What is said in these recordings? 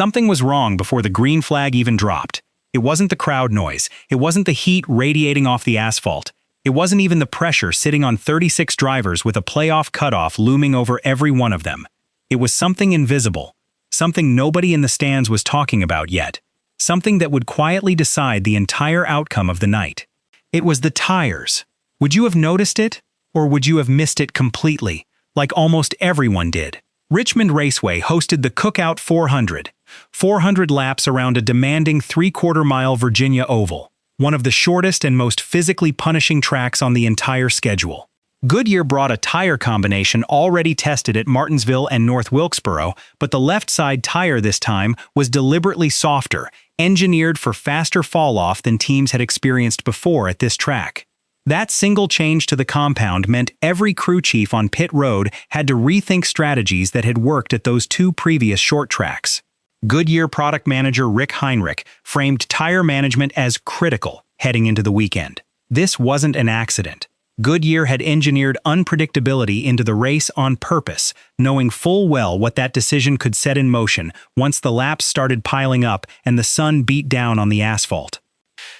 something was wrong before the green flag even dropped. It wasn't the crowd noise. It wasn't the heat radiating off the asphalt. It wasn't even the pressure sitting on 36 drivers with a playoff cutoff looming over every one of them. It was something invisible, something nobody in the stands was talking about yet, something that would quietly decide the entire outcome of the night. It was the tires. Would you have noticed it, or would you have missed it completely, like almost everyone did? Richmond Raceway hosted the Cookout 400 laps around a demanding 3/4-mile Virginia oval, one of the shortest and most physically punishing tracks on the entire schedule. Goodyear brought a tire combination already tested at Martinsville and North Wilkesboro, but the left side tire this time was deliberately softer, engineered for faster fall-off than teams had experienced before at this track. That single change to the compound meant every crew chief on pit road had to rethink strategies that had worked at those two previous short tracks. Goodyear product manager Rick Heinrich framed tire management as critical heading into the weekend. This wasn't an accident. Goodyear had engineered unpredictability into the race on purpose, knowing full well what that decision could set in motion once the laps started piling up and the sun beat down on the asphalt.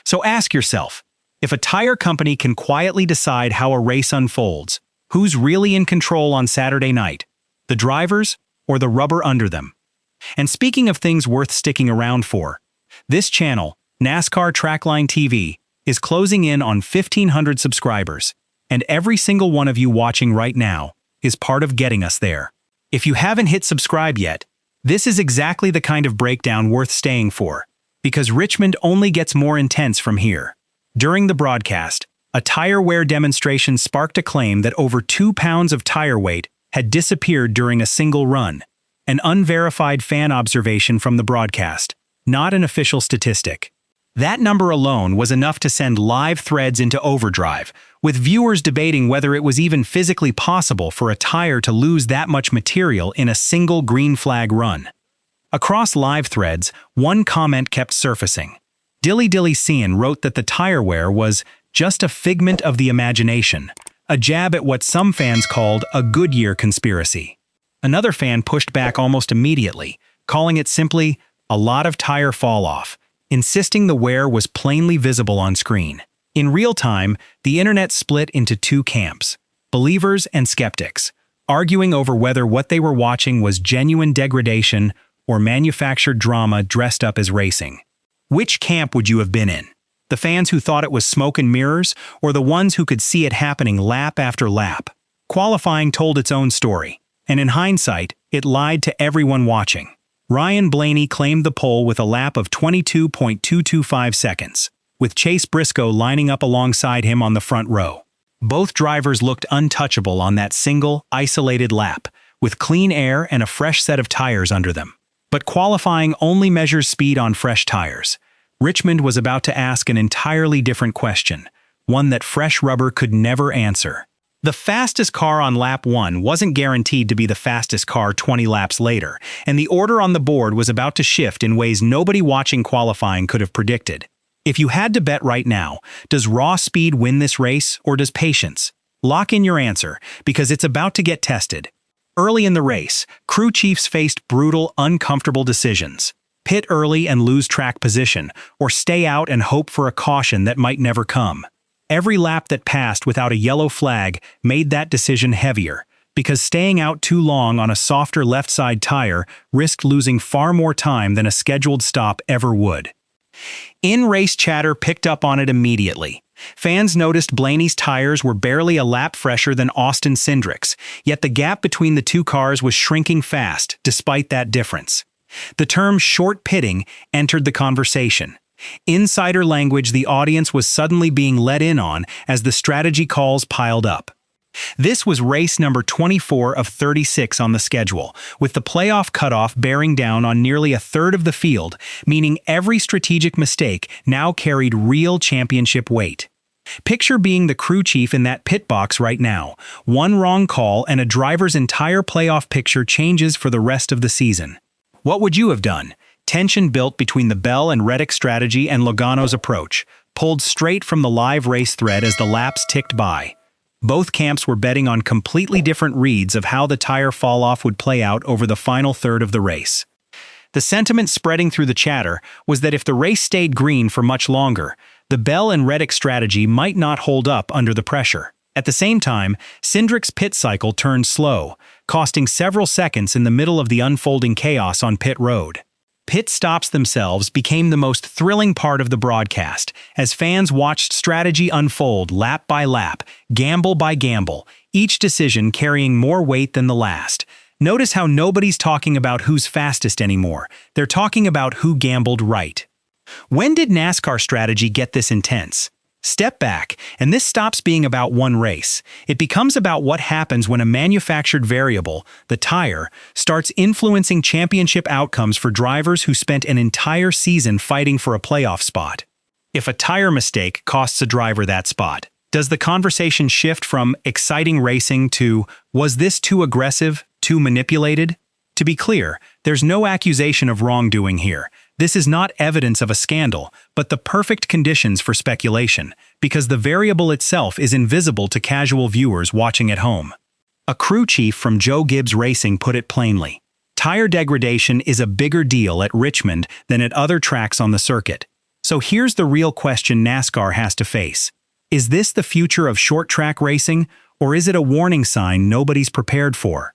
So ask yourself, if a tire company can quietly decide how a race unfolds, who's really in control on Saturday night? The drivers or the rubber under them? And speaking of things worth sticking around for, this channel, NASCAR Trackline TV, is closing in on 1,500 subscribers, and every single one of you watching right now is part of getting us there. If you haven't hit subscribe yet, this is exactly the kind of breakdown worth staying for, because Richmond only gets more intense from here. During the broadcast, a tire wear demonstration sparked a claim that over 2 pounds of tire weight had disappeared during a single run. An unverified fan observation from the broadcast, not an official statistic. That number alone was enough to send live threads into overdrive, with viewers debating whether it was even physically possible for a tire to lose that much material in a single green flag run. Across live threads, one comment kept surfacing. Dilly Dilly Cian wrote that the tire wear was just a figment of the imagination, a jab at what some fans called a Goodyear conspiracy. Another fan pushed back almost immediately, calling it simply a lot of tire fall-off, insisting the wear was plainly visible on screen. In real time, the internet split into two camps, believers and skeptics, arguing over whether what they were watching was genuine degradation or manufactured drama dressed up as racing. Which camp would you have been in? The fans who thought it was smoke and mirrors, or the ones who could see it happening lap after lap? Qualifying told its own story, and in hindsight, it lied to everyone watching. Ryan Blaney claimed the pole with a lap of 22.225 seconds, with Chase Briscoe lining up alongside him on the front row. Both drivers looked untouchable on that single, isolated lap, with clean air and a fresh set of tires under them. But qualifying only measures speed on fresh tires. Richmond was about to ask an entirely different question, one that fresh rubber could never answer. The fastest car on lap 1 wasn't guaranteed to be the fastest car 20 laps later, and the order on the board was about to shift in ways nobody watching qualifying could have predicted. If you had to bet right now, does raw speed win this race, or does patience? Lock in your answer, because it's about to get tested. Early in the race, crew chiefs faced brutal, uncomfortable decisions. Pit early and lose track position, or stay out and hope for a caution that might never come. Every lap that passed without a yellow flag made that decision heavier, because staying out too long on a softer left side tire risked losing far more time than a scheduled stop ever would. In-race chatter picked up on it immediately. Fans noticed Blaney's tires were barely a lap fresher than Austin Cindric's, yet the gap between the two cars was shrinking fast despite that difference. The term short pitting entered the conversation. Insider language the audience was suddenly being let in on as the strategy calls piled up. This was race number 24 of 36 on the schedule, with the playoff cutoff bearing down on nearly a third of the field, meaning every strategic mistake now carried real championship weight. Picture being the crew chief in that pit box right now. One wrong call and a driver's entire playoff picture changes for the rest of the season. What would you have done? Tension built between the Bell and Reddick strategy and Logano's approach, pulled straight from the live race thread as the laps ticked by. Both camps were betting on completely different reads of how the tire fall-off would play out over the final third of the race. The sentiment spreading through the chatter was that if the race stayed green for much longer, the Bell and Reddick strategy might not hold up under the pressure. At the same time, Cindric's pit cycle turned slow, costing several seconds in the middle of the unfolding chaos on pit road. Pit stops themselves became the most thrilling part of the broadcast, as fans watched strategy unfold lap by lap, gamble by gamble, each decision carrying more weight than the last. Notice how nobody's talking about who's fastest anymore. They're talking about who gambled right. When did NASCAR strategy get this intense? Step back, and this stops being about one race. It becomes about what happens when a manufactured variable, the tire, starts influencing championship outcomes for drivers who spent an entire season fighting for a playoff spot. If a tire mistake costs a driver that spot, does the conversation shift from exciting racing to, was this too aggressive, too manipulated? To be clear, there's no accusation of wrongdoing here. This is not evidence of a scandal, but the perfect conditions for speculation, because the variable itself is invisible to casual viewers watching at home. A crew chief from Joe Gibbs Racing put it plainly. Tire degradation is a bigger deal at Richmond than at other tracks on the circuit. So here's the real question NASCAR has to face. Is this the future of short-track racing, or is it a warning sign nobody's prepared for?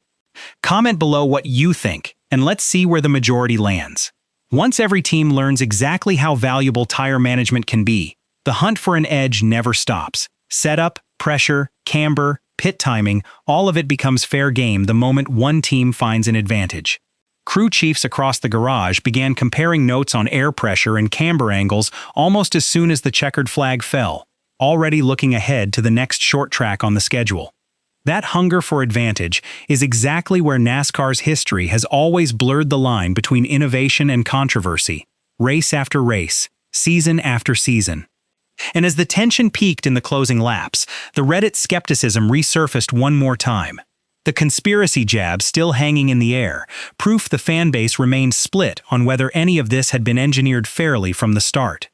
Comment below what you think, and let's see where the majority lands. Once every team learns exactly how valuable tire management can be, the hunt for an edge never stops. Setup, pressure, camber, pit timing, all of it becomes fair game the moment one team finds an advantage. Crew chiefs across the garage began comparing notes on air pressure and camber angles almost as soon as the checkered flag fell, already looking ahead to the next short track on the schedule. That hunger for advantage is exactly where NASCAR's history has always blurred the line between innovation and controversy, race after race, season after season. And as the tension peaked in the closing laps, the Reddit skepticism resurfaced one more time. The conspiracy jab still hanging in the air, proof the fanbase remained split on whether any of this had been engineered fairly from the start.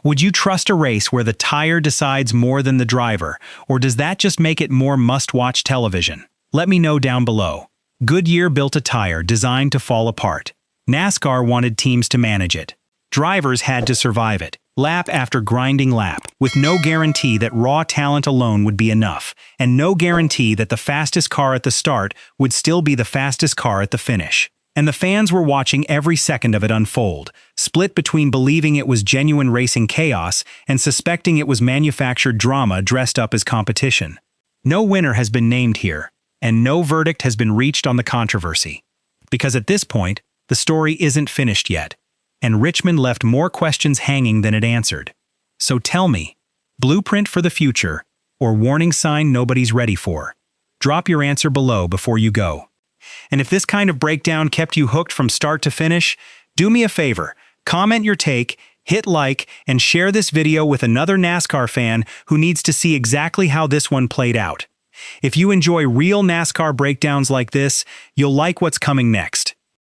Would you trust a race where the tire decides more than the driver, or does that just make it more must-watch television? Let me know down below. Goodyear built a tire designed to fall apart. NASCAR wanted teams to manage it. Drivers had to survive it, lap after grinding lap, with no guarantee that raw talent alone would be enough, and no guarantee that the fastest car at the start would still be the fastest car at the finish. And the fans were watching every second of it unfold, split between believing it was genuine racing chaos and suspecting it was manufactured drama dressed up as competition. No winner has been named here, and no verdict has been reached on the controversy. Because at this point, the story isn't finished yet, and Richmond left more questions hanging than it answered. So tell me, blueprint for the future, or warning sign nobody's ready for? Drop your answer below before you go. And if this kind of breakdown kept you hooked from start to finish, do me a favor, comment your take, hit like, and share this video with another NASCAR fan who needs to see exactly how this one played out. If you enjoy real NASCAR breakdowns like this, you'll like what's coming next.